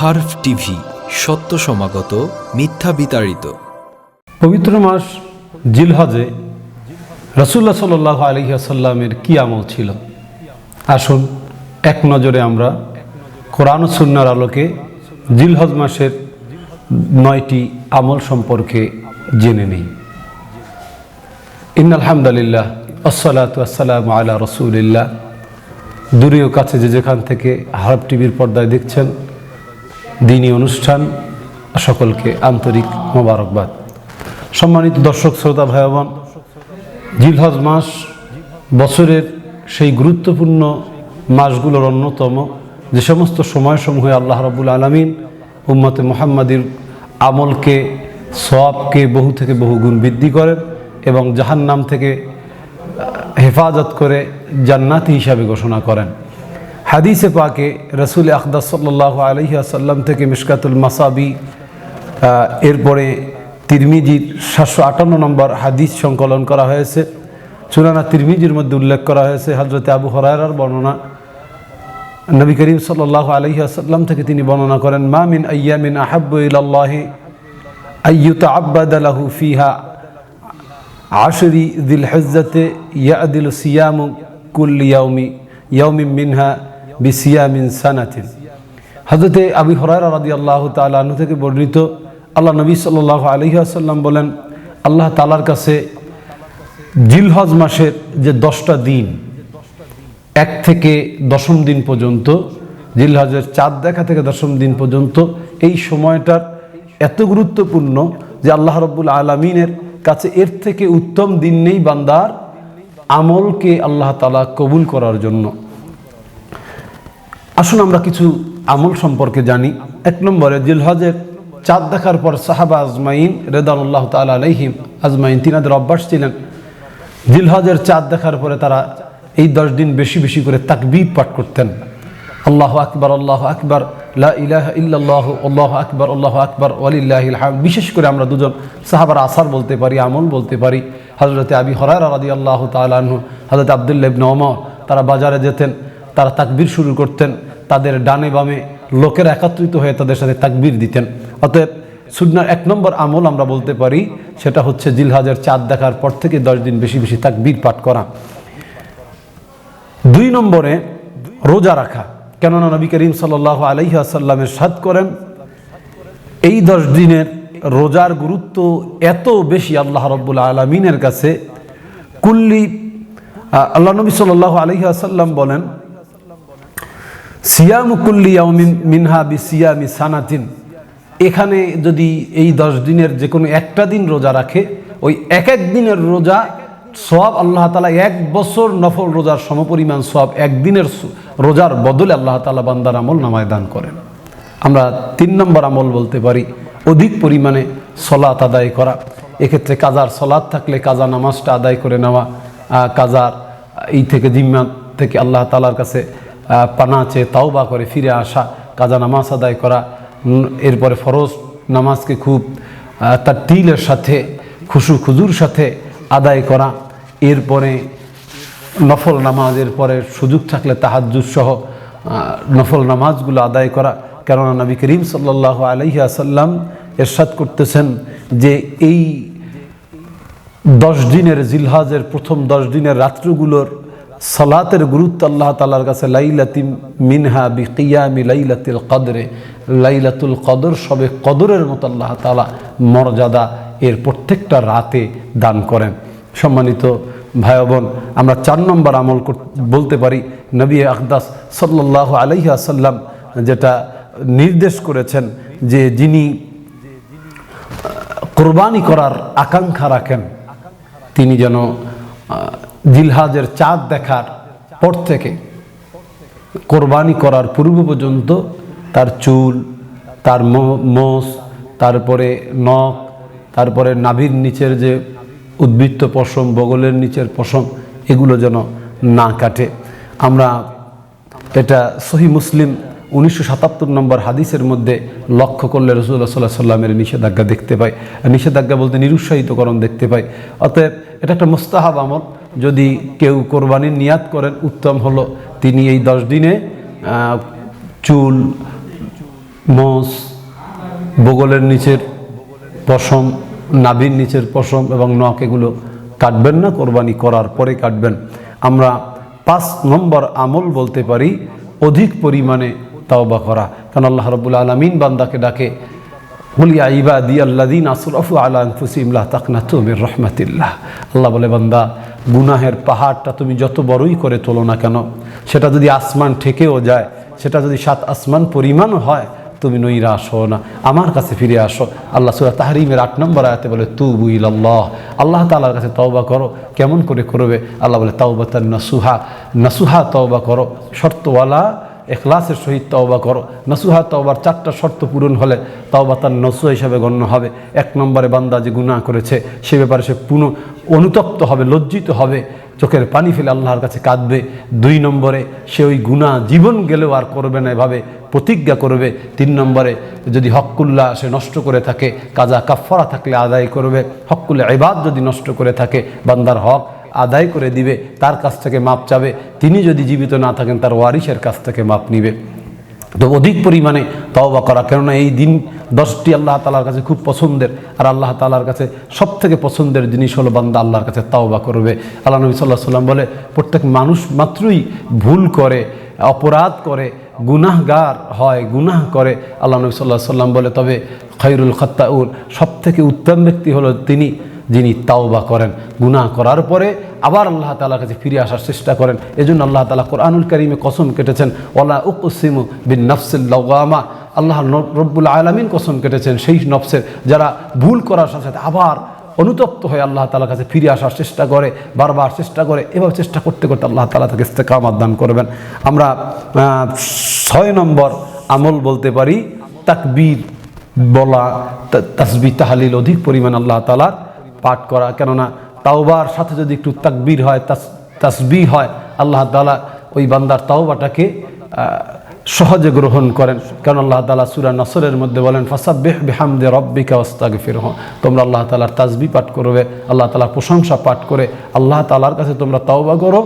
হারফ TV, সত্য সমাগত, মিথ্যা বিতাড়িত। পবিত্র মাস জিলহজে রাসূলুল্লাহ সাল্লাল্লাহু আলাইহি ওয়াসাল্লামের কি আমল ছিল? আসুন এক নজরে আমরা কোরআন ও সুন্নাহর আলোকে জিলহজ মাসের 9টি আমল সম্পর্কে জেনে নিই। ইন্নাল হামদুলিল্লাহ আসসালাতু ওয়াসসালামু আলা রাসূলিল্লাহ। দূরে ও কাছে যে যেখান থেকে হারফ টিভির পর্দায় দেখছেন দ্বীনি অনুষ্ঠান, সকলকে আন্তরিক মোবারকবাদ। সম্মানিত দর্শক শ্রোতা ভাই বোন, জিলহজ মাস বছরের সেই গুরুত্বপূর্ণ মাসগুলোর অন্যতম, যে সমস্ত সময়সমূহে আল্লাহ রাব্বুল আলামিন উম্মতে মুহাম্মাদির আমলকে, সওয়াবকে বহু থেকে বহু গুণ বৃদ্ধি করেন এবং জাহান্নাম থেকে হেফাজত করে জান্নাতি হিসাবে ঘোষণা করেন। হাদিসে পাকে রাসূল আকদাস সাল্লাল্লাহু আলাইহি ওয়াসাল্লাম থেকে মিশকাতুল মাসাবি, এরপরে তিরমিজির 758 নম্বর হাদিস সংকলন করা হয়েছে। সুনানা তিরমিজির মধ্যে উল্লেখ করা হয়েছে হযরত আবু হুরায়রার বর্ণনা। নবী করিম সাল্লাল্লাহু আলাইহি ওয়াসাল্লাম থেকে তিনি বর্ণনা করেন, মা মিন আইয়ামিন আহাব্বু ইলাল্লাহি আইয়ুতাআব্বাদা লাহু ফিহা আশরি যিল হিজ্জাতে ইয়াদিলু সিয়ামু কুল্লি ইয়াউমিন মিনহা বিসিয়ামিন সানাতিন। হযরত আবু হুরায়রা রাদিয়াল্লাহু তাআলা আনহু থেকে বর্ণিত, আল্লাহ নবী সাল্লাল্লাহু আলাইহি ওয়াসাল্লাম বলেন, আল্লাহ তাআলার কাছে জিলহজ মাসের যে 10টা দিন, 1 থেকে 10ম দিন পর্যন্ত, জিলহজের চাঁদ দেখা থেকে 10ম দিন পর্যন্ত, এই সময়টার এত গুরুত্বপূর্ণ যে আল্লাহ রাব্বুল আলামিনের কাছে এর থেকে উত্তম দিন নেই বান্দার আমলকে আল্লাহ তাআলা কবুল করার জন্য। আসুন আমরা কিছু আমল সম্পর্কে জানি। 1 নম্বরে, জিলহজের চাঁদ দেখার পর সাহাবা আজমাইন রিদওয়ানুল্লাহ তাআলা আলাইহিম আজমাইন, তিনাদের অভ্যাস ছিলেন জিলহজের চাঁদ দেখার পরে তারা এই 10 দিন বেশি বেশি করে তাকবীর পাঠ করতেন। আল্লাহু আকবার, আল্লাহু আকবার, লা ইলাহা ইল্লাল্লাহু, আল্লাহু আকবার, আল্লাহু আকবার, ওয়ালিল্লাহিল হামদ। বিশেষ করে আমরা দুজন সাহাবার আসার বলতে পারি, আমল বলতে পারি। হযরত আবু হুরায়রা রাদিয়াল্লাহু তাআলা আনহু, হযরত আব্দুল্লাহ ইবনে ওমর, তারা বাজারে যেতেন, তারা তাকবীর শুরু করতেন, তাদের ডানে বামে লোকেরা একত্রিত হয়ে তাদের সাথে তাকবীর দিতেন। অতএব সুন্নাহর 1 নম্বর আমল আমরা বলতে পারি, সেটা হচ্ছে জিলহজের চাঁদ দেখার পর থেকে 10 দিন বেশি বেশি তাকবীর পাঠ করা। 2 নম্বরে, রোজা রাখা। কেননা নবী করিম সাল্লাল্লাহু আলাইহি ওয়াসাল্লাম ইরশাদ করেন, এই 10 দিনের রোজার গুরুত্ব এত বেশি আল্লাহ রাব্বুল আলামিনের কাছে, আল্লাহ নবী সাল্লাল্লাহু আলাইহি ওয়াসাল্লাম বলেন, সিয়ামু কুল্লি ইয়াউমিন মিনহা বিসিয়ামি সানাতিন। এখানে যদি এই 10 দিনের যে কোনো একটা দিন রোজা রাখে, ওই এক দিনের রোজা সওয়াব আল্লাহ তাআলা 1 বছর নফল রোজার সমপরিমাণ সওয়াব একদিনের রোজার বদলে আল্লাহ তাআলা বান্দার আমল নামায় দান করেন। আমরা 3 নম্বর আমল বলতে পারি, অধিক পরিমাণে সলাত আদায় করা। এক্ষেত্রে কাজার সলাত থাকলে কাজা নামাজটা আদায় করে নেওয়া, কাজার এই থেকে জিম্মা থেকে আল্লাহ তাআলার কাছে পানা চেয়ে তাওবা করে ফিরে আসা, কাজা নামাজ আদায় করা। এরপরে ফরজ নামাজকে খুব তারতিলের সাথে, খুশু খুজুর সাথে আদায় করা। এরপরে নফল নামাজের পরে সুযোগ থাকলে তাহাজ্জুদ সহ নফল নামাজগুলো আদায় করা। কেননা নবী করিম সাল্লাল্লাহু আলাইহি ওয়াসাল্লাম ইরশাদ করতেছেন যে এই 10 দিনের, জিলহজের প্রথম 10 দিনের রাত্রিগুলোর সালাতের গুরুত্ব আল্লাহ তাআলার কাছে লাইলাতিন মিনহা বিকিয়ামি লাইলাতুল কদরে, লাইলাতুল কদর সবে কদরের মতো আল্লাহ তাআলা মর্যাদা এর প্রত্যেকটা রাতে দান করেন। সম্মানিত ভাই বোন, আমরা 4 নম্বর আমল বলতে পারি, নবী আকদাস সাল্লাল্লাহু আলাইহি ওয়াসাল্লাম যেটা নির্দেশ করেছেন যে যিনি কোরবানি করার আকাঙ্ক্ষা রাখেন, তিনি যেন জিলহজের চাঁদ দেখার পর থেকে কোরবানি করার পূর্ব পর্যন্ত তার চুল, তার মোষ, তারপরে নখ, তারপরে নাভির নিচের যে উদ্বৃত্ত পশম, বগলের নিচের পশম, এগুলো যেন না কাটে। আমরা এটা সহিহ মুসলিম 1977 নম্বর হাদিসের মধ্যে লক্ষ্য করলে রাসূলুল্লাহ সাল্লাল্লাহু আলাইহি ওয়াসাল্লামের নিষেধাজ্ঞা দেখতে পাই। নিষেধাজ্ঞা বলতে নিরুৎসাহিতকরণ দেখতে পাই। অতএব এটা একটা মুস্তাহাব আমল। যদি কেউ কোরবানির নিয়াত করেন, উত্তম হলো তিনি এই 10 দিনে চুল মোষ, বগলের নিচের পশম, নাভির নিচের পশম এবং নখ এগুলো কাটবেন না, কোরবানি করার পরে কাটবেন। আমরা 5 নম্বর আমল বলতে পারি অধিক পরিমাণে তাওবা করা, কারণ আল্লাহ রাব্বুল আলামিন বান্দাকে ডাকে, কুল ইয়া ইবাদি আল্লাযীনা আসরাফু আলা আনফুসিহিম লা তাকনাতু মির রাহমাতিল্লাহ। আল্লাহ বলে, বান্দা গুনাহের পাহাড়টা তুমি যত বড়ই করে তোলো না কেন, সেটা যদি আসমান ঠেকেও যায়, সেটা যদি 7 আসমান পরিমাণও হয়, তুমি নৈরাশ হও না, আমার কাছে ফিরে আসো। আল্লাহ সূরা তাহরিমের 8 নম্বর আয়াতে বলে, তুবু ইলাল্লাহ, আল্লাহ তাআলার কাছে তওবা করো। কেমন করে করবে? আল্লাহ বলে, তাওবাতান নাসুহা, নাসুহা তওবা করো, শর্তওয়ালা ইখলাসের সহিত তওবা করো। নাসুহা তওবার 4টা শর্ত পূরণ হলে তাওবাতান নাসুহা হিসাবে গণ্য হবে। 1 নম্বরে বান্দা যে গুনাহ করেছে সে ব্যাপারে সে অনুতপ্ত হবে, লজ্জিত হবে, চোখের পানি ফেলে আল্লাহর কাছে কাঁদবে। 2 নম্বরে সে ওই গুনাহ জীবন গেলেও আর করবে না, এভাবে প্রতিজ্ঞা করবে। 3 নম্বরে যদি হক্কুল্লাহ সে নষ্ট করে থাকে, কাজা কাফফারা থাকলে আদায় করবে। হক্কুল ইবাদ যদি নষ্ট করে থাকে, বান্দার হক আদায় করে দিবে, তার কাছ থেকে মাপ চাবে। তিনি যদি জীবিত না থাকেন তার ওয়ারিসের কাছ থেকে মাপ নিবে। তো অধিক পরিমাণে তওবা করা, কেননা এই দিন 10টি আল্লাহ তাআলার কাছে খুব পছন্দের, আর আল্লাহ তাআলার কাছে সবথেকে পছন্দের জিনিস হলো বান্দা আল্লাহর কাছে তওবা করবে। আল্লাহ নবী সাল্লাল্লাহু আলাইহি ওয়াসাল্লাম বলে, প্রত্যেক মানুষ মাত্রই ভুল করে, অপরাধ করে, গুনাহগার হয়, গুনাহ করে। আল্লাহ নবী সাল্লাল্লাহু আলাইহি ওয়াসাল্লাম বলে, তবে খায়রুল খাত্তাউন, সবথেকে উত্তম ব্যক্তি হলো যিনি তাওবা করেন, গুনাহ করার পরে আবার আল্লাহ তাআলার কাছে ফিরে আসার চেষ্টা করেন। এজন্য আল্লাহ তাআলা কোরআনুল কারীমে কসম কেটেছেন, ওয়ালা উকসিমু বিন নাফসিল লাওয়ামা, আল্লাহ রব্বুল আলামিন কসম কেটেছেন সেই নফসের যারা ভুল করার সাথে সাথে আবার অনুতপ্ত হয়ে আল্লাহ তাআলার কাছে ফিরে আসার চেষ্টা করে, বারবার চেষ্টা করে। এভাবে চেষ্টা করতে করতে আল্লাহ তাআলা তাকে ইস্তেকামাত দান করবেন। আমরা 6 নম্বর আমল বলতে পারি তাকবীর বলা, তাসবিহ তাহলিল অধিক পরিমাণ আল্লাহ তাআলার পাঠ করা। কেননা তাওবার সাথে যদি একটু তাকবীর হয়, তাসবিহ হয়, আল্লাহ তাআলা ওই বান্দার তাওবাটাকে সহজে গ্রহণ করেন। কারণ আল্লাহ তাআলা সূরা নসরের মধ্যে বলেন, ফাসাব্বিহ বিহামদি রাব্বিকা ওয়াস্তাগফিরহু, তোমরা আল্লাহ তাআলার তাসবিহ পাঠ করবে, আল্লাহ তাআলার প্রশংসা পাঠ করে আল্লাহ তাআলার কাছে তোমরা তাওবা করো,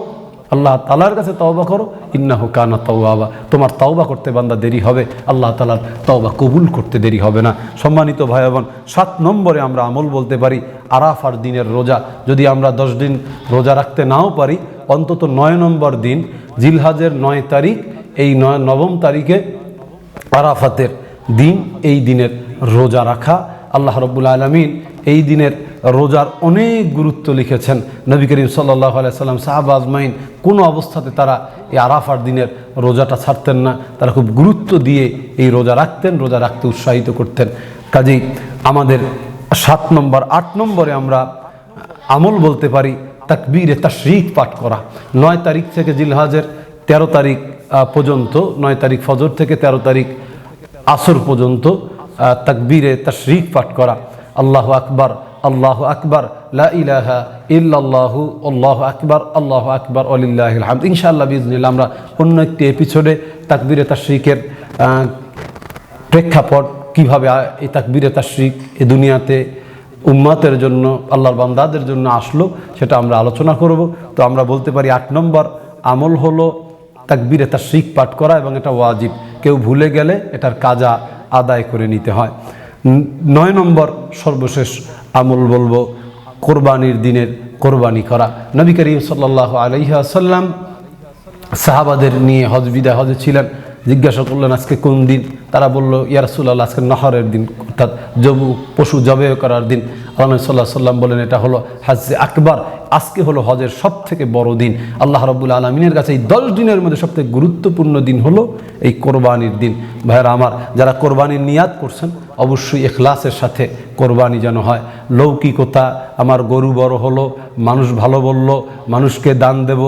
আল্লাহ তাআলার কাছে তওবা করো, ইন্নাহু কানা তাওয়াবা। তোমার তওবা করতে বান্দা দেরি হবে, আল্লাহ তাআলার তওবা কবুল করতে দেরি হবে না। সম্মানিত ভাই বোন, 7 নম্বরে আমরা আমল বলতে পারি আরাফার দিনের রোজা। যদি আমরা 10 দিন রোজা রাখতে নাও পারি, অন্তত 9 নম্বর দিন, জিলহজের 9 তারিখ, এই 9ম তারিখে আরাফাতের দিন, এই দিনের রোজা রাখা। আল্লাহ রাব্বুল আলামিন এই দিনের রোজার অনেক গুরুত্ব লিখেছেন। নবী করিম সাল্লাল্লাহু আলাইহি সাল্লাম, সাহাবা আজমাইন কোনো অবস্থাতে তারা এই আরাফার দিনের রোজাটা ছাড়তেন না, তারা খুব গুরুত্ব দিয়ে এই রোজা রাখতেন, রোজা রাখতে উৎসাহিত করতেন। কাজেই আমাদের 7 নম্বর 8 নম্বরে আমরা আমল বলতে পারি তাকবীরে তাশরিক পাঠ করা। 9 তারিখ থেকে জিলহজের 13 তারিখ পর্যন্ত, 9 তারিখ ফজর থেকে 13 তারিখ আসর পর্যন্ত তাকবীরে তাশরিক পাঠ করা। আল্লাহু আকবার, আল্লাহু আকবার, লা ইলাহা ইল্লাল্লাহু, আল্লাহু আকবার, আল্লাহু আকবার, ওয়ালিল্লাহিল হামদ। ইনশাআল্লাহ বিইজনিল্লাহ আমরা অন্য একটি এপিসোডে তাকবীরে তাশরিকের প্রেক্ষাপট, কিভাবে এই তাকবীরে তাশরিক এই দুনিয়াতে উম্মতের জন্য, আল্লাহর বান্দাদের জন্য আসলো, সেটা আমরা আলোচনা করব। তো আমরা বলতে পারি 8 নম্বর আমল হলো তাকবীরে তাশরিক পাঠ করা, এবং এটা ওয়াজিব, কেউ ভুলে গেলে এটার কাজা আদায় করে নিতে হয়। 9 নম্বর সর্বশেষ আমল বলবো কোরবানির দিনের কোরবানি করা। নবী করিম সাল্লাল্লাহু আলাইহি ওয়াসাল্লাম সাহাবাদের নিয়ে হজে ছিলেন, জিজ্ঞাসা করলেন আজকে কোন দিন? তারা বলল, ইয়া রাসূলুল্লাহ, আজকে নহরের দিন, অর্থাৎ পশু জবেহ করার দিন। আল্লাহ নবী সাল্লাল্লাহু আলাইহি ওয়াসাল্লাম বলেন, এটা হলো হজ্জে আকবার, আজকে হলো হজের সবথেকে বড় দিন। আল্লাহ রাব্বুল আলামিনের কাছে এই 10 দিনের মধ্যে সবথেকে গুরুত্বপূর্ণ দিন হলো এই কোরবানির দিন। ভাইরা আমার, যারা কোরবানির নিয়াত করছেন অবশ্যই ইখলাসের সাথে কোরবানি যেন হয়। লৌকিকতা, আমার গরু বড় হলো, মানুষ ভালো বলল, মানুষকে দান দেব,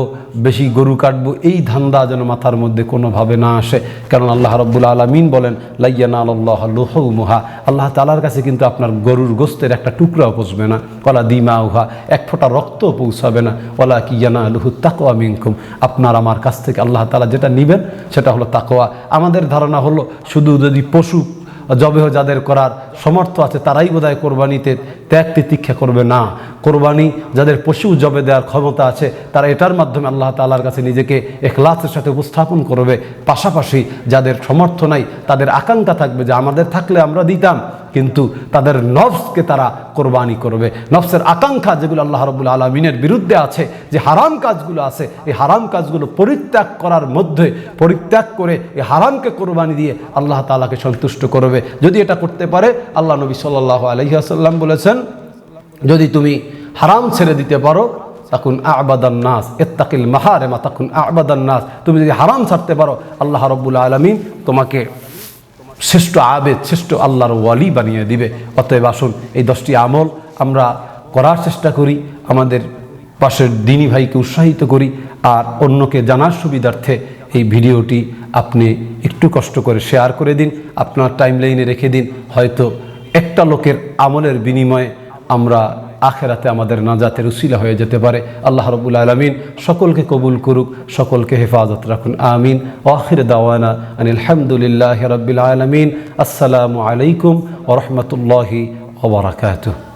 বেশি গরু কাটবো, এই ধান্দা যেন মাথার মধ্যে কোনোভাবে না আসে। কারণ আল্লাহ রাব্বুল আলামিন বলেন, লা ইয়ানালুল্লাহু লুহুমুহা, আল্লাহ তাআলার কাছে কিন্তু আপনার গরুর গোশতের একটা টুকরাও পৌঁছবে না, ওয়ালা দিমাউহা, এক ফোঁটা রক্ত পৌঁছাবে না, ওয়ালা কি ইয়ানালুহু তাকওয়া মিনকুম, আপনার আমার কাছ থেকে আল্লাহ তাআলা যেটা নেবেন সেটা হলো তাকওয়া। আমাদের ধারণা হলো শুধু যদি পশু জবেহ যাদের করার সমর্থ আছে তারাই বোধহয় কোরবানিতে ত্যাগ তিতিক্ষা করবে না। কোরবানি যাদের পশু জবে দেওয়ার ক্ষমতা আছে তারা এটার মাধ্যমে আল্লাহ তাআলার কাছে নিজেকে ইখলাসের সাথে উপস্থাপন করবে। পাশাপাশি যাদের সমর্থ নাই তাদের আকাঙ্ক্ষা থাকবে যে আমাদের থাকলে আমরা দিতাম, কিন্তু তাদের নফসকে তারা কোরবানি করবে। নফসের আকাঙ্ক্ষা যেগুলো আল্লাহ রাব্বুল আলামিনের বিরুদ্ধে আছে, যে হারাম কাজগুলো আছে, এই হারাম কাজগুলো পরিত্যাগ করার মধ্যে পরিত্যাগ করে এই হারামকে কোরবানি দিয়ে আল্লাহ তাআলাকে সন্তুষ্ট করবে। যদি এটা করতে পারে, আল্লাহ নবী সাল্লাল্লাহু আলাইহি ওয়াসাল্লাম বলেছেন, যদি তুমি হারাম ছেড়ে দিতে পারো তাকুন আ'বাদান নাস, ইত্তাকিল মাহারিমা তাকুন আ'বাদান নাস, তুমি যদি হারাম ছাড়তে পারো আল্লাহ রাব্বুল আলামিন তোমাকে শ্রেষ্ঠ আবেদ, শ্রেষ্ঠ আল্লাহর ওয়ালি বানিয়ে দিবে। অতএব আসুন এই 10টি আমল আমরা করার চেষ্টা করি, আমাদের পাশের দিনী ভাইকে উৎসাহিত করি, আর অন্যকে জানার সুবিধার্থে এই ভিডিওটি আপনি একটু কষ্ট করে শেয়ার করে দিন, আপনার টাইমলাইনে রেখে দিন। হয়তো একটা লোকের আমলের বিনিময়ে আমরা আখেরাতে আমাদের নাজাতের উসিলা হয়ে যেতে পারে। আল্লাহ রাব্বুল আলামিন সকলকে কবুল করুক, সকলকে হেফাজত রাখুন, আমিন। ওয়া আখির দাওয়ানা আনিল হামদুলিল্লাহি রাব্বিল আলামিন। আসসালামু আলাইকুম ওয়া রাহমাতুল্লাহি ওয়া বারাকাতুহু।